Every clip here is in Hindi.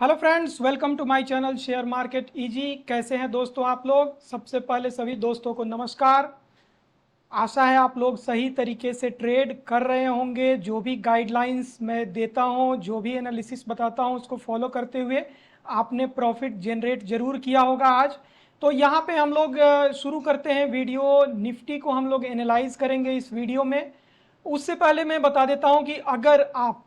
Hello friends, welcome to my channel share market easy. कैसे हैं दोस्तों आप लोग? सबसे पहले सभी दोस्तों को नमस्कार। आशा है आप लोग सही तरीके से ट्रेड कर रहे होंगे। जो भी गाइडलाइंस मैं देता हूं, जो भी एनालिसिस बताता हूं, उसको फॉलो करते हुए आपने प्रॉफिट जनरेट जरूर किया होगा आज। तो यहाँ पे हम लोग शुरू करते हैं वीडियो। निफ्टी को हम लोग एनालाइज करेंगे इस वीडियो में। उससे पहले मैं बता देता हूं कि अगर आप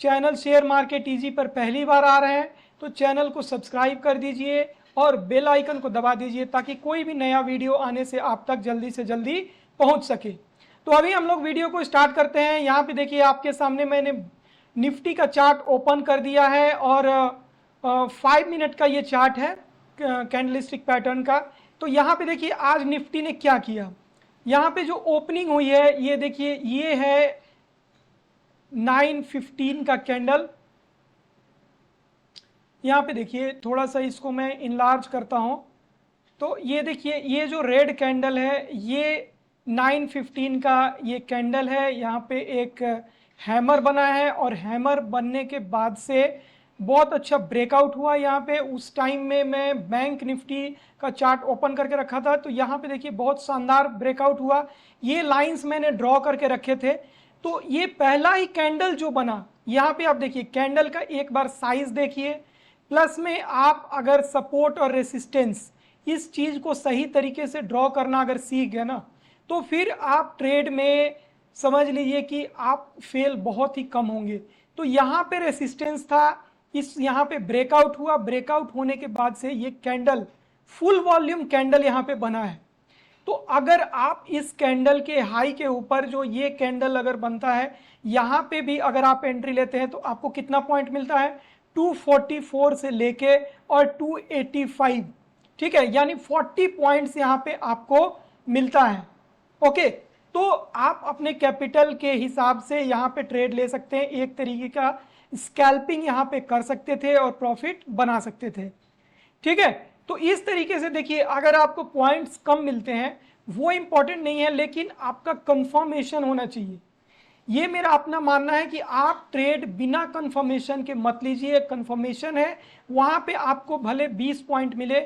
चैनल शेयर मार्केट इजी पर पहली बार आ रहे हैं तो चैनल को सब्सक्राइब कर दीजिए और बेल आइकन को दबा दीजिए ताकि कोई भी नया वीडियो आने से आप तक जल्दी से जल्दी पहुंच सके। तो अभी हम लोग वीडियो को स्टार्ट करते हैं। यहाँ पे देखिए आपके सामने मैंने निफ्टी का चार्ट ओपन कर दिया है और 5 मिनट का ये चार्ट है कैंडलस्टिक पैटर्न का। तो यहाँ पे देखिए आज निफ्टी ने क्या किया। यहाँ पे जो ओपनिंग हुई है ये देखिए, ये है 9:15 का कैंडल। यहाँ पे देखिए थोड़ा सा इसको मैं इनलार्ज करता हूँ तो ये देखिए ये जो रेड कैंडल है ये 9:15 का ये कैंडल है। यहाँ पे एक हैमर बना है और हैमर बनने के बाद से बहुत अच्छा ब्रेकआउट हुआ। यहाँ पे उस टाइम में मैं बैंक निफ्टी का चार्ट ओपन करके रखा था तो यहाँ पे देखिए बहुत शानदार ब्रेकआउट हुआ। ये लाइंस मैंने ड्रॉ करके रखे थे। तो ये पहला ही कैंडल जो बना, यहाँ पे आप देखिए कैंडल का एक बार साइज देखिए, प्लस में आप अगर सपोर्ट और रेसिस्टेंस इस चीज को सही तरीके से ड्रॉ करना अगर सीख गए ना तो फिर आप ट्रेड में समझ लीजिए कि आप फेल बहुत ही कम होंगे। तो यहाँ पे रेसिस्टेंस था, इस यहाँ पे ब्रेकआउट हुआ। ब्रेकआउट होने के बाद से ये कैंडल फुल वॉल्यूम कैंडल यहाँ पे बना है। तो अगर आप इस कैंडल के हाई के ऊपर जो ये कैंडल अगर बनता है, यहाँ पे भी अगर आप एंट्री लेते हैं तो आपको कितना पॉइंट मिलता है? 244 से लेके और 285, ठीक है, यानी 40 पॉइंट्स यहाँ पे आपको मिलता है। ओके, तो आप अपने कैपिटल के हिसाब से यहाँ पे ट्रेड ले सकते हैं। एक तरीके का स्कैल्पिंग यहाँ पे कर सकते थे और प्रॉफिट बना सकते थे। ठीक है, तो इस तरीके से देखिए अगर आपको पॉइंट्स कम मिलते हैं वो इंपॉर्टेंट नहीं है, लेकिन आपका कंफर्मेशन होना चाहिए। ये मेरा अपना मानना है कि आप ट्रेड बिना कंफर्मेशन के मत लीजिए। कंफर्मेशन है वहां पे आपको भले 20 पॉइंट मिले,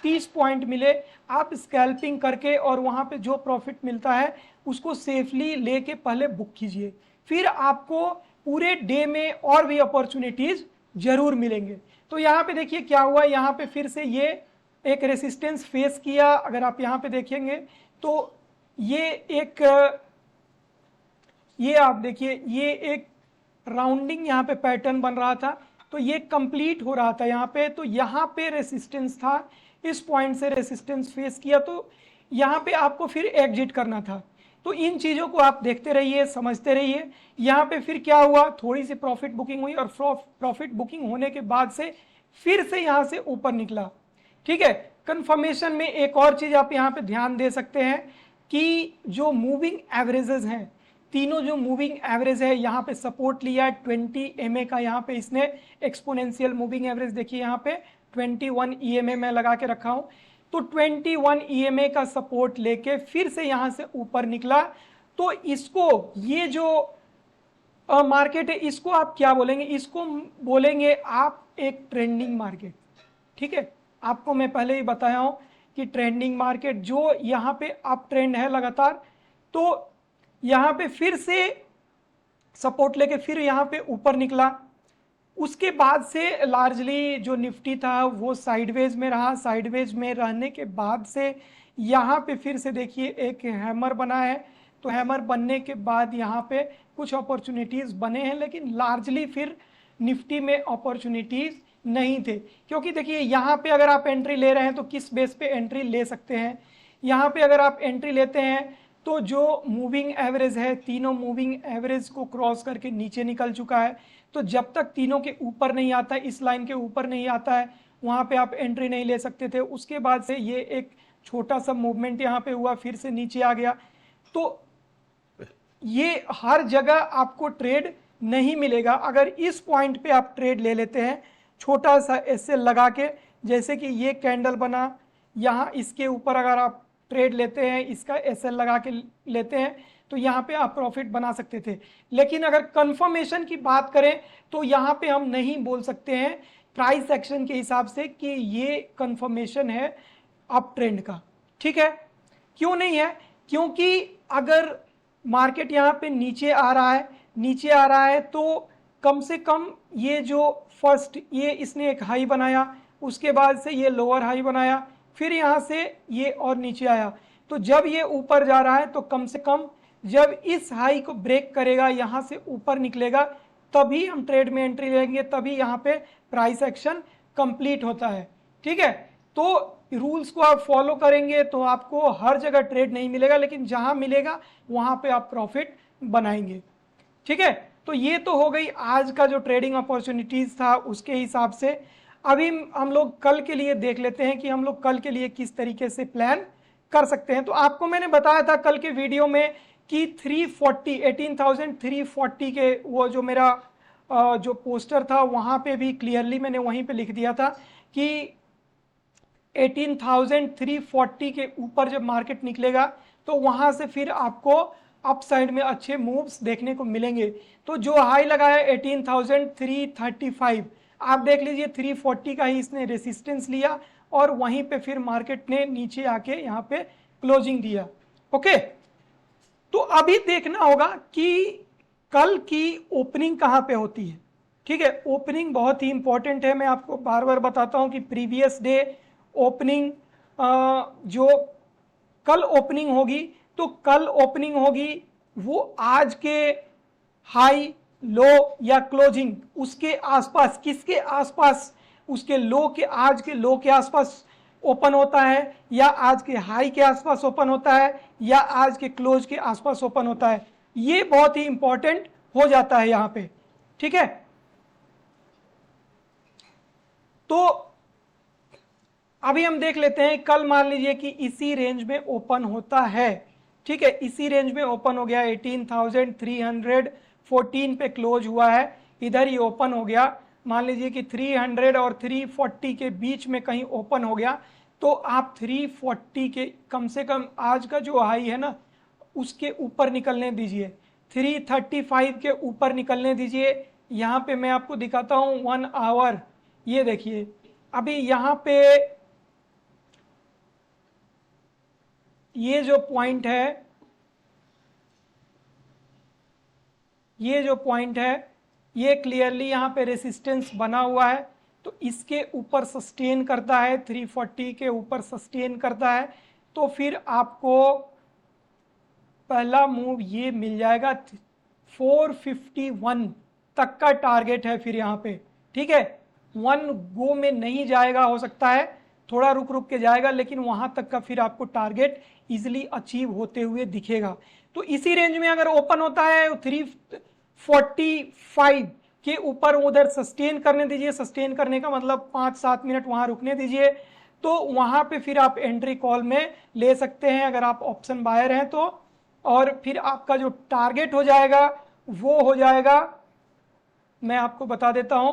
30 पॉइंट मिले, आप स्कैल्पिंग करके और वहां पे जो प्रॉफिट मिलता है उसको सेफली लेके पहले बुक कीजिए। फिर आपको पूरे डे में और भी अपॉर्चुनिटीज जरूर मिलेंगे। तो यहाँ पे देखिए क्या हुआ, यहाँ पे फिर से ये एक रेसिस्टेंस फेस किया। अगर आप यहाँ पे देखेंगे तो ये आप देखिए ये एक राउंडिंग यहाँ पे पैटर्न बन रहा था तो ये कंप्लीट हो रहा था यहाँ पे। तो यहाँ पे रेसिस्टेंस था, इस पॉइंट से रेसिस्टेंस फेस किया तो यहाँ पे आपको फिर एग्जिट करना था। तो इन चीज़ों को आप देखते रहिए, समझते रहिए। यहाँ पे फिर क्या हुआ, थोड़ी सी प्रॉफिट बुकिंग हुई और प्रॉफिट बुकिंग होने के बाद से फिर से यहाँ से ऊपर निकला। ठीक है, कंफर्मेशन में एक और चीज़ आप यहाँ पे ध्यान दे सकते हैं कि जो मूविंग एवरेजेस हैं, तीनों जो मूविंग एवरेज है यहाँ पे सपोर्ट लिया है 20 EMA का। यहाँ पे इसने एक्सपोनेंशियल मूविंग एवरेज देखिए, यहाँ पे 21 EMA मैं लगा के रखा हूँ। तो 21 EMA का सपोर्ट लेके फिर से यहाँ से ऊपर निकला। तो इसको, ये जो मार्केट है इसको आप क्या बोलेंगे? इसको बोलेंगे आप एक ट्रेंडिंग मार्केट। ठीक है, आपको मैं पहले ही बताया हूँ कि ट्रेंडिंग मार्केट जो यहाँ पे अप ट्रेंड है लगातार, तो यहाँ पे फिर से सपोर्ट लेके फिर यहाँ पे ऊपर निकला। उसके बाद से लार्जली जो निफ्टी था वो साइडवेज में रहा। साइडवेज में रहने के बाद से यहाँ पे फिर से देखिए एक हैमर बना है। तो हैमर बनने के बाद यहाँ पे कुछ अपॉर्चुनिटीज़ बने हैं, लेकिन लार्जली फिर निफ्टी में अपॉर्चुनिटीज़ नहीं थे। क्योंकि देखिए यहाँ पे अगर आप एंट्री ले रहे हैं तो किस बेस पे एंट्री ले सकते हैं? यहाँ पे अगर आप एंट्री लेते हैं तो जो मूविंग एवरेज है, तीनों मूविंग एवरेज को क्रॉस करके नीचे निकल चुका है। तो जब तक तीनों के ऊपर नहीं आता है, इस लाइन के ऊपर नहीं आता है, वहाँ पे आप एंट्री नहीं ले सकते थे। उसके बाद से ये एक छोटा सा मूवमेंट यहाँ पे हुआ, फिर से नीचे आ गया। तो ये हर जगह आपको ट्रेड नहीं मिलेगा। अगर इस पॉइंट पे आप ट्रेड ले लेते हैं छोटा सा एसएल लगा के, जैसे कि ये कैंडल बना, यहाँ इसके ऊपर अगर आप ट्रेड लेते हैं, इसका एसएल लगा के लेते हैं, तो यहाँ पे आप प्रॉफिट बना सकते थे। लेकिन अगर कंफर्मेशन की बात करें तो यहाँ पे हम नहीं बोल सकते हैं प्राइस एक्शन के हिसाब से कि ये कंफर्मेशन है अप ट्रेंड का। ठीक है, क्यों नहीं है? क्योंकि अगर मार्केट यहाँ पे नीचे आ रहा है, नीचे आ रहा है तो कम से कम ये जो फर्स्ट ये इसने एक हाई बनाया, उसके बाद से ये लोअर हाई बनाया, फिर यहाँ से ये और नीचे आया, तो जब ये ऊपर जा रहा है तो कम से कम जब इस हाई को ब्रेक करेगा, यहाँ से ऊपर निकलेगा, तभी हम ट्रेड में एंट्री लेंगे, तभी यहाँ पे प्राइस एक्शन कंप्लीट होता है। ठीक है, तो रूल्स को आप फॉलो करेंगे तो आपको हर जगह ट्रेड नहीं मिलेगा, लेकिन जहां मिलेगा वहां पे आप प्रॉफिट बनाएंगे। ठीक है, तो ये तो हो गई आज का जो ट्रेडिंग अपॉर्चुनिटीज था उसके हिसाब से। अभी हम लोग कल के लिए देख लेते हैं कि हम लोग कल के लिए किस तरीके से प्लान कर सकते हैं। तो आपको मैंने बताया था कल के वीडियो में कि 340 18,340 के वो जो मेरा जो पोस्टर था वहाँ पे भी क्लियरली मैंने वहीं पे लिख दिया था कि 18,340 के ऊपर जब मार्केट निकलेगा तो वहाँ से फिर आपको अप साइड में अच्छे मूव्स देखने को मिलेंगे। तो जो हाई लगाया 18,335, आप देख लीजिए 340 का ही इसने रेसिस्टेंस लिया और वहीं पे फिर मार्केट ने नीचे आके यहाँ पे क्लोजिंग दिया। ओके, तो अभी देखना होगा कि कल की ओपनिंग कहाँ पे होती है। ठीक है, ओपनिंग बहुत ही इंपॉर्टेंट है। मैं आपको बार बार बताता हूँ कि प्रीवियस डे ओपनिंग जो कल ओपनिंग होगी, तो कल ओपनिंग होगी वो आज के हाई लो या क्लोजिंग उसके आसपास, किसके आसपास, उसके लो के, आज के लो के आसपास ओपन होता है, या आज के हाई के आसपास ओपन होता है, या आज के क्लोज के आसपास ओपन होता है। ये बहुत ही इंपॉर्टेंट हो जाता है यहां पे। ठीक है, तो अभी हम देख लेते हैं कल मान लीजिए कि इसी रेंज में ओपन होता है। ठीक है, इसी रेंज में ओपन हो गया, 18,314 पे क्लोज हुआ है, इधर ही ओपन हो गया। मान लीजिए कि 300 और 340 के बीच में कहीं ओपन हो गया, तो आप 340 के कम से कम आज का जो हाई है ना उसके ऊपर निकलने दीजिए, 335 के ऊपर निकलने दीजिए। यहाँ पे मैं आपको दिखाता हूँ 1 आवर, ये देखिए अभी यहाँ पे ये जो पॉइंट है, ये जो पॉइंट है ये क्लियरली यहाँ पे रेसिस्टेंस बना हुआ है, तो इसके ऊपर सस्टेन करता है, 340 के ऊपर सस्टेन करता है, तो फिर आपको पहला मूव ये मिल जाएगा, 451 तक का टारगेट है फिर यहाँ पे। ठीक है, 1 गो में नहीं जाएगा, हो सकता है थोड़ा रुक रुक के जाएगा, लेकिन वहां तक का फिर आपको टारगेट इजिली अचीव होते हुए दिखेगा। तो इसी रेंज में अगर ओपन होता है 345 के ऊपर उधर सस्टेन करने दीजिए, सस्टेन करने का मतलब 5-7 मिनट वहां रुकने दीजिए, तो वहां पे फिर आप एंट्री कॉल में ले सकते हैं अगर आप ऑप्शन बायर हैं तो। और फिर आपका जो टारगेट हो जाएगा वो हो जाएगा, मैं आपको बता देता हूं,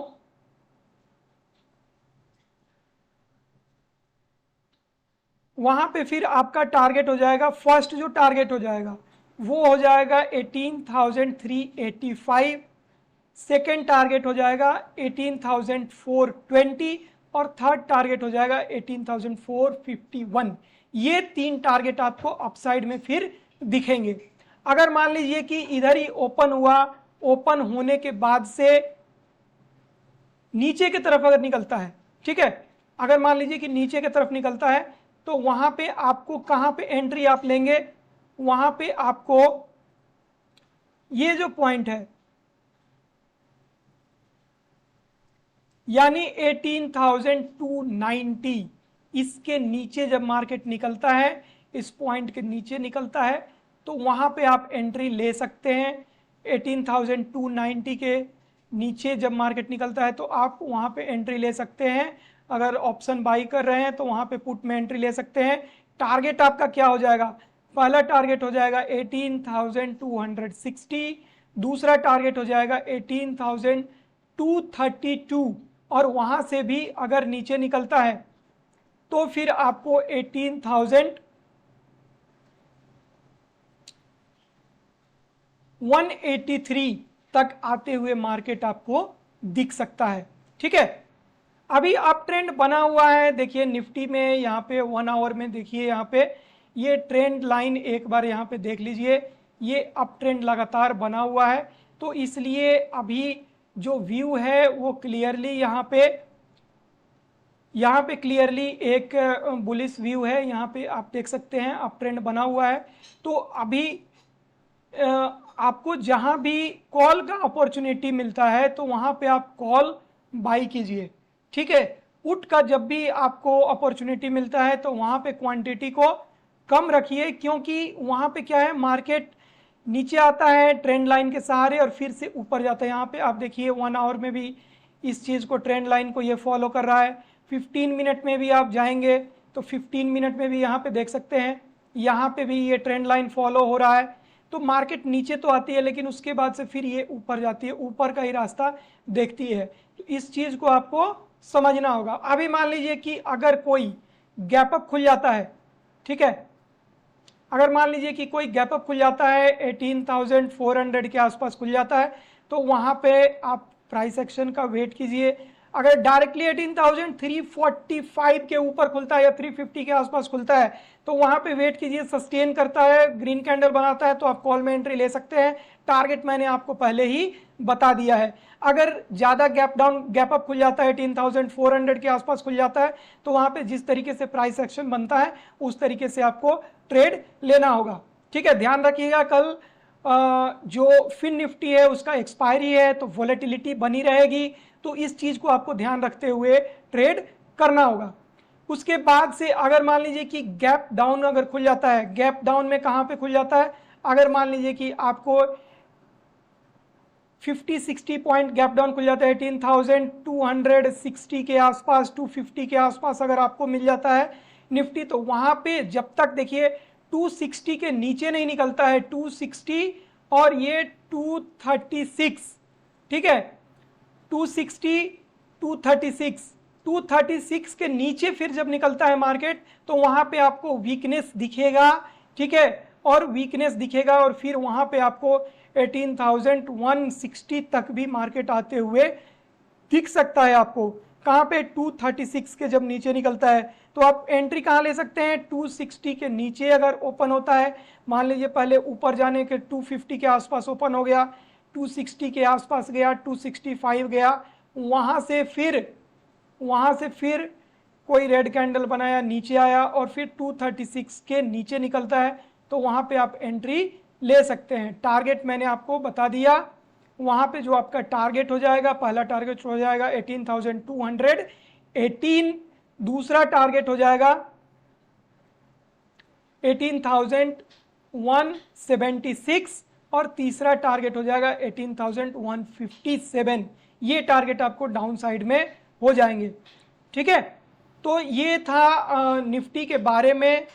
वहां पे फिर आपका टारगेट हो जाएगा, फर्स्ट जो टारगेट हो जाएगा वो हो जाएगा 18,385, सेकेंड टारगेट हो जाएगा 18,420 और थर्ड टारगेट हो जाएगा 18,451। ये 3 टारगेट आपको अपसाइड में फिर दिखेंगे। अगर मान लीजिए कि इधर ही ओपन हुआ, ओपन होने के बाद से नीचे की तरफ अगर निकलता है, ठीक है, अगर मान लीजिए कि नीचे की तरफ निकलता है, तो वहां पे आपको कहां पे एंट्री आप लेंगे, वहां पे आपको ये जो पॉइंट है यानी 18,290, इसके नीचे जब मार्केट निकलता है, इस पॉइंट के नीचे निकलता है, तो वहां पे आप एंट्री ले सकते हैं। 18,290 के नीचे जब मार्केट निकलता है तो आप वहां पे एंट्री ले सकते हैं। अगर ऑप्शन बाई कर रहे हैं तो वहां पे पुट में एंट्री ले सकते हैं। टारगेट आपका क्या हो जाएगा, पहला टारगेट हो जाएगा 18,260, दूसरा टारगेट हो जाएगा 18,232, और वहां से भी अगर नीचे निकलता है तो फिर आपको 18,183 तक आते हुए मार्केट आपको दिख सकता है। ठीक है, अभी अप ट्रेंड बना हुआ है, देखिए निफ्टी में यहाँ पे 1 आवर में देखिए यहाँ पे ये ट्रेंड लाइन एक बार यहाँ पे देख लीजिए, ये अप ट्रेंड लगातार बना हुआ है। तो इसलिए अभी जो व्यू है वो क्लियरली यहाँ पे क्लियरली एक बुलिश व्यू है, यहाँ पे आप देख सकते हैं अप ट्रेंड बना हुआ है। तो अभी आपको जहां भी कॉल का अपॉर्चुनिटी मिलता है तो वहां पे आप कॉल बाई कीजिए, ठीक है। पुट का जब भी आपको अपॉर्चुनिटी मिलता है तो वहां पे क्वांटिटी को कम रखिए, क्योंकि वहां पे क्या है, मार्केट नीचे आता है ट्रेंड लाइन के सहारे और फिर से ऊपर जाता है। यहाँ पे आप देखिए 1 आवर में भी इस चीज़ को, ट्रेंड लाइन को ये फॉलो कर रहा है। 15 मिनट में भी आप जाएंगे तो 15 मिनट में भी यहाँ पे देख सकते हैं, यहाँ पे भी ये ट्रेंड लाइन फॉलो हो रहा है। तो मार्केट नीचे तो आती है लेकिन उसके बाद से फिर ये ऊपर जाती है, ऊपर का ही रास्ता देखती है। तो इस चीज़ को आपको समझना होगा। अभी मान लीजिए कि अगर कोई गैप अप खुल जाता है, ठीक है, अगर मान लीजिए कि कोई गैप अप खुल जाता है 18,400 के आसपास खुल जाता है, तो वहाँ पे आप प्राइस एक्शन का वेट कीजिए। अगर डायरेक्टली 18,345 के ऊपर खुलता है या 350 के आसपास खुलता है तो वहाँ पे वेट कीजिए, सस्टेन करता है, ग्रीन कैंडल बनाता है तो आप कॉल में एंट्री ले सकते हैं। टारगेट मैंने आपको पहले ही बता दिया है। अगर ज़्यादा गैप अप खुल जाता है 18,400 के आसपास खुल जाता है तो वहाँ पे जिस तरीके से प्राइस एक्शन बनता है उस तरीके से आपको ट्रेड लेना होगा, ठीक है। ध्यान रखिएगा कल जो फिन निफ्टी है उसका एक्सपायरी है तो वॉलेटिलिटी बनी रहेगी, तो इस चीज़ को आपको ध्यान रखते हुए ट्रेड करना होगा। उसके बाद से अगर मान लीजिए कि गैप डाउन अगर खुल जाता है, गैप डाउन में कहाँ पे खुल जाता है, अगर मान लीजिए कि आपको 50-60 पॉइंट गैप डाउन खुल जाता है 18,260 के आसपास, 250 के आसपास अगर आपको मिल जाता है निफ्टी, तो वहां पे जब तक देखिए 260 के नीचे नहीं निकलता है, 260 और ये 236, ठीक है, 260 236 के नीचे फिर जब निकलता है मार्केट तो वहां पे आपको वीकनेस दिखेगा, ठीक है, और वीकनेस दिखेगा और फिर वहां पे आपको 18,160 तक भी मार्केट आते हुए दिख सकता है। आपको कहां पे 236 के जब नीचे निकलता है तो आप एंट्री कहां ले सकते हैं, 260 के नीचे अगर ओपन होता है, मान लीजिए पहले ऊपर जाने के 250 के आसपास ओपन हो गया, 260 के आसपास गया, 265 गया, वहां से फिर कोई रेड कैंडल बनाया, नीचे आया और फिर 236 के नीचे निकलता है तो वहां पे आप एंट्री ले सकते हैं। टारगेट मैंने आपको बता दिया, वहां पे जो आपका टारगेट हो जाएगा, पहला टारगेट हो जाएगा 18,218, दूसरा टारगेट हो जाएगा 18,176 और तीसरा टारगेट हो जाएगा 18,157। ये टारगेट आपको डाउन साइड में हो जाएंगे, ठीक है। तो ये था निफ्टी के बारे में,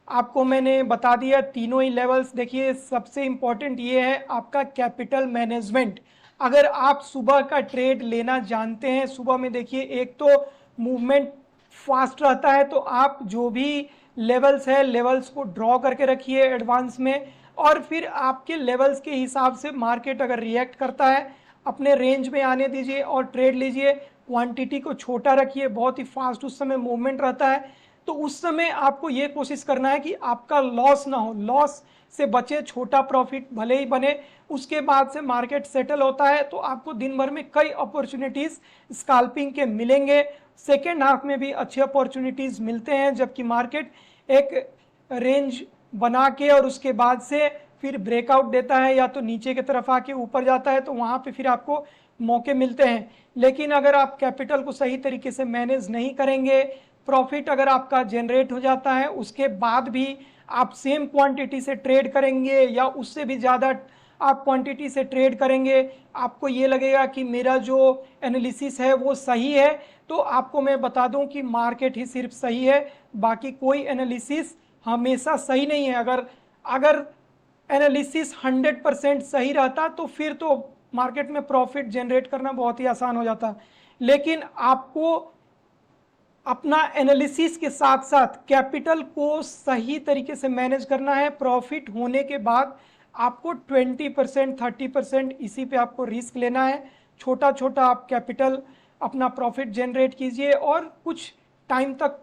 आपको मैंने बता दिया तीनों ही लेवल्स। देखिए सबसे इंपॉर्टेंट ये है आपका कैपिटल मैनेजमेंट। अगर आप सुबह का ट्रेड लेना जानते हैं, सुबह में देखिए एक तो मूवमेंट फास्ट रहता है, तो आप जो भी लेवल्स है लेवल्स को ड्रॉ करके रखिए एडवांस में, और फिर आपके लेवल्स के हिसाब से मार्केट अगर रिएक्ट करता है अपने रेंज में आने दीजिए और ट्रेड लीजिए। क्वांटिटी को छोटा रखिए, बहुत ही फास्ट उस समय मूवमेंट रहता है, तो उस समय आपको ये कोशिश करना है कि आपका लॉस ना हो, लॉस से बचे, छोटा प्रॉफिट भले ही बने। उसके बाद से मार्केट सेटल होता है तो आपको दिन भर में कई अपॉर्चुनिटीज स्कैल्पिंग के मिलेंगे। सेकेंड हाफ में भी अच्छे अपॉर्चुनिटीज मिलते हैं जबकि मार्केट एक रेंज बना के और उसके बाद से फिर ब्रेकआउट देता है या तो नीचे की तरफ आके ऊपर जाता है, तो वहाँ पे फिर आपको मौके मिलते हैं। लेकिन अगर आप कैपिटल को सही तरीके से मैनेज नहीं करेंगे, प्रॉफिट अगर आपका जनरेट हो जाता है उसके बाद भी आप सेम क्वांटिटी से ट्रेड करेंगे या उससे भी ज़्यादा आप क्वांटिटी से ट्रेड करेंगे, आपको ये लगेगा कि मेरा जो एनालिसिस है वो सही है, तो आपको मैं बता दूं कि मार्केट ही सिर्फ सही है, बाकी कोई एनालिसिस हमेशा सही नहीं है। अगर एनालिसिस 100% सही रहता तो फिर तो मार्केट में प्रॉफिट जनरेट करना बहुत ही आसान हो जाता, लेकिन आपको अपना एनालिसिस के साथ साथ कैपिटल को सही तरीके से मैनेज करना है। प्रॉफिट होने के बाद आपको 20% 30% इसी पे आपको रिस्क लेना है। छोटा छोटा आप कैपिटल अपना प्रॉफिट जनरेट कीजिए और कुछ टाइम तक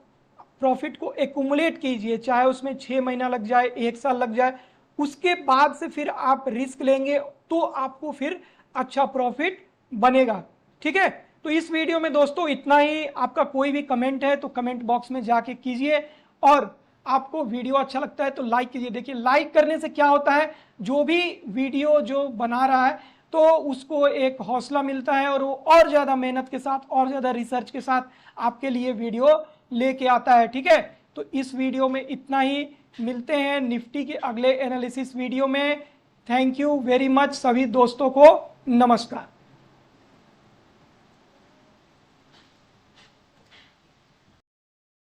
प्रॉफिट को एक्यूमुलेट कीजिए, चाहे उसमें 6 महीना लग जाए, 1 साल लग जाए। उसके बाद से फिर आप रिस्क लेंगे तो आपको फिर अच्छा प्रॉफिट बनेगा। ठीक है, तो इस वीडियो में दोस्तों इतना ही। आपका कोई भी कमेंट है तो कमेंट बॉक्स में जाके कीजिए, और आपको वीडियो अच्छा लगता है तो लाइक कीजिए। देखिए लाइक करने से क्या होता है, जो भी वीडियो जो बना रहा है तो उसको एक हौसला मिलता है और वो और ज़्यादा मेहनत के साथ और ज़्यादा रिसर्च के साथ आपके लिए वीडियो लेके आता है। ठीक है, तो इस वीडियो में इतना ही। मिलते हैं निफ्टी के अगले एनालिसिस वीडियो में। थैंक यू वेरी मच सभी दोस्तों को, नमस्कार।